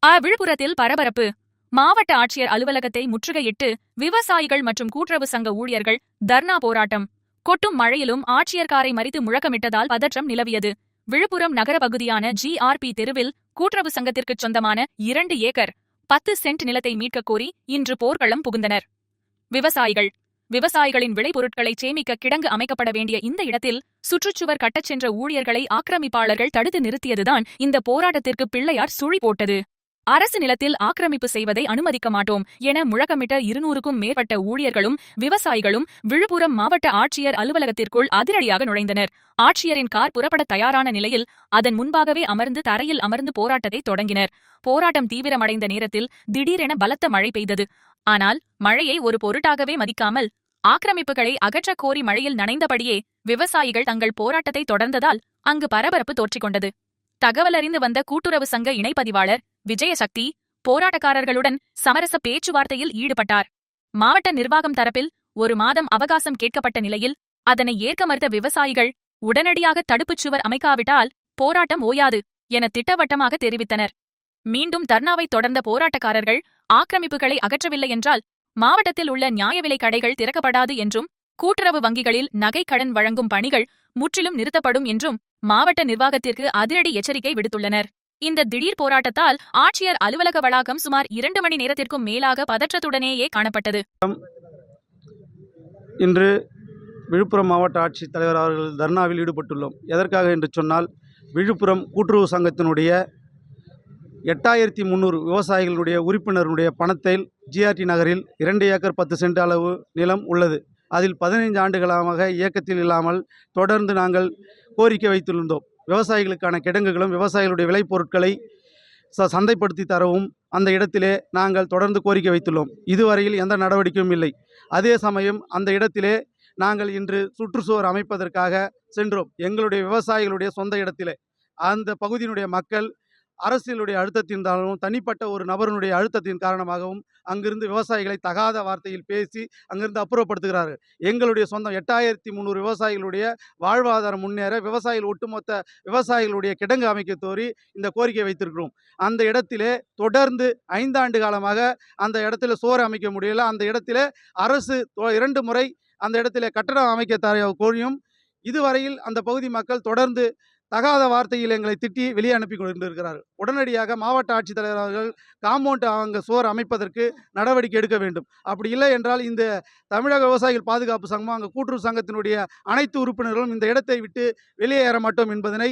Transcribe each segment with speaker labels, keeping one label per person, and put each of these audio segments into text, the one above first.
Speaker 1: விழுப்புரத்தில் பரபரப்பு. மாவட்ட ஆட்சியர் அலுவலகத்தை முற்றுகையிட்டு விவசாயிகள் மற்றும் கூட்டுறவு சங்க ஊழியர்கள் தர்ணா போராட்டம். கொட்டும் மழையிலும் ஆட்சியர் காரை மறித்து முழக்கமிட்டதால் பதற்றம் நிலவியது. விழுப்புரம் நகர பகுதியான GRP தெருவில் கூட்டுறவு சங்கத்திற்கு சொந்தமான 2 ஏக்கர் 10 சென்ட் நிலத்தை மீட்கக் கோரி இன்று போர்க்களம் புகுந்தனர் விவசாயிகளின் விளைபொருட்களை சேமிக்க கிடங்கு அமைக்கப்பட வேண்டிய இந்த இடத்தில் சுற்றுச்சுவர் கட்டச் சென்ற ஊழியர்களை ஆக்கிரமிப்பாளர்கள் தடுத்து நிறுத்தியதுதான் இந்த போராட்டத்திற்கு பிள்ளையார் சுழி போட்டது. அரசு நிலத்தில் ஆக்கிரமிப்பு செய்வதை அனுமதிக்க மாட்டோம் என முழக்கமிட்ட 200க்கும் மேற்பட்ட ஊழியர்களும் விவசாயிகளும் விழுப்புரம் மாவட்ட ஆட்சியர் அலுவலகத்திற்குள் அதிரடியாக நுழைந்தனர். ஆட்சியரின் கார் புறப்பட தயாரான நிலையில் அதன் முன்பாகவே அமர்ந்து தரையில் அமர்ந்து போராட்டத்தை தொடங்கினர். போராட்டம் தீவிரமடைந்த நேரத்தில் திடீரென பலத்த மழை பெய்தது. ஆனால் மழையை ஒரு பொருட்டாகவே மதிக்காமல் ஆக்கிரமிப்புகளை அகற்றக் கோரி மழையில் நனைந்தபடியே விவசாயிகள் தங்கள் போராட்டத்தை தொடர்ந்ததால் அங்கு பரபரப்பு தோற்றிக்கொண்டது. தகவலறிந்து வந்த கூட்டுறவு சங்க இணைப்பதிவாளர் விஜயசக்தி போராட்டக்காரர்களுடன் சமரச பேச்சுவார்த்தையில் ஈடுபட்டார். மாவட்ட நிர்வாகம் தரப்பில் 1 மாதம் அவகாசம் கேட்கப்பட்ட நிலையில் அதனை ஏற்க மறுத்த விவசாயிகள் உடனடியாக தடுப்புச் சுவர் அமைக்காவிட்டால் போராட்டம் ஓயாது என திட்டவட்டமாக தெரிவித்தனர். மீண்டும் தர்ணாவை தொடர்ந்த போராட்டக்காரர்கள் ஆக்கிரமிப்புகளை அகற்றவில்லை என்றால் மாவட்டத்தில் உள்ள நியாய விலை கடைகள் திறக்கப்படாது என்றும் கூட்டுறவு வங்கிகளில் நகை கடன் வழங்கும் பணிகள் முற்றிலும் நிறுத்தப்படும் என்றும் மாவட்ட நிர்வாகத்திற்கு அதிரடி எச்சரிக்கை விடுத்துள்ளனர். இந்த திடீர் போராட்டத்தால் ஆட்சியர் அலுவலக வளாகம் சுமார் 2 மணி நேரத்திற்கும் மேலாக பதற்றத்துடனேயே காணப்பட்டது.
Speaker 2: இன்று விழுப்புரம் மாவட்ட ஆட்சித் தலைவர் அவர்கள் தர்ணாவில் ஈடுபட்டுள்ளோம். எதற்காக என்று சொன்னால், விழுப்புரம் கூட்டுறவு சங்கத்தினுடைய 8300 விவசாயிகளுடைய உறுப்பினருடைய பணத்தில் GRT நகரில் 2 ஏக்கர் 10 சென்ட் அளவு நிலம் உள்ளது. அதில் 15 ஆண்டுகளாக இயக்கத்தில் இல்லாமல் தொடர்ந்து நாங்கள் கோரிக்கை வைத்திருந்தோம். விவசாயிகளுக்கான கிடங்குகளும் விவசாயிகளுடைய விளைபொருட்களை சந்தைப்படுத்தி தரவும் அந்த இடத்திலே நாங்கள் தொடர்ந்து கோரிக்கை வைத்துள்ளோம். இதுவரையில் எந்த நடவடிக்கையும் இல்லை. அதே சமயம் அந்த இடத்திலே நாங்கள் இன்று சுற்றுச்சுவர் அமைப்பதற்காக சென்றோம். எங்களுடைய விவசாயிகளுடைய சொந்த இடத்திலே அந்த பகுதியினுடைய மக்கள் அரசியலுடைய அழுத்தத்தினாலும் தனிப்பட்ட ஒரு நபருடைய அழுத்தத்தின் காரணமாகவும் அங்கிருந்து விவசாயிகளை தகாத வார்த்தையில் பேசி அங்கிருந்து அப்புறப்படுத்துகிறார்கள். எங்களுடைய சொந்தம் 8300 விவசாயிகளுடைய வாழ்வாதாரம் முன்னேற விவசாயிகள் ஒட்டுமொத்த விவசாயிகளுடைய கிடங்கு அமைக்க கோரி இந்த கோரிக்கை வைத்திருக்கிறோம். அந்த இடத்திலே தொடர்ந்து 5 ஆண்டு காலமாக அந்த இடத்துல சுவர் அமைக்க முடியல. அந்த இடத்திலே அரசு 2 முறை அந்த இடத்திலே கட்டடம் அமைக்க கோரியும் இதுவரையில் அந்த பகுதி மக்கள் தொடர்ந்து தகாத வார்த்தையில் எங்களை திட்டி வெளியே அனுப்பி கொண்டிருக்கிறார்கள். உடனடியாக மாவட்ட ஆட்சித்தலைவர் அவர்கள் காம்பவுண்ட் அங்கே சுவர் அமைப்பதற்கு நடவடிக்கை எடுக்க வேண்டும். அப்படி இல்லை என்றால் இந்த தமிழக விவசாயிகள் பாதுகாப்பு சங்கம் அங்கே கூட்டுறவு சங்கத்தினுடைய அனைத்து உறுப்பினர்களும் இந்த இடத்தை விட்டு வெளியேற மாட்டோம் என்பதனை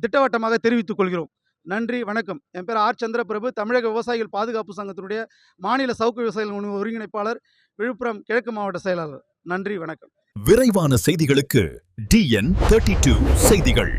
Speaker 2: திட்டவட்டமாக தெரிவித்துக் கொள்கிறோம். நன்றி, வணக்கம். என் பேர் ஆர் சந்திரபிரபு, தமிழக விவசாயிகள் பாதுகாப்பு சங்கத்தினுடைய மாநில சவுக்கு விவசாயிகள் ஒருங்கிணைப்பாளர், விழுப்புரம் கிழக்கு மாவட்ட செயலாளர். நன்றி, வணக்கம்.
Speaker 3: விரைவான செய்திகளுக்கு DN32 செய்திகள்.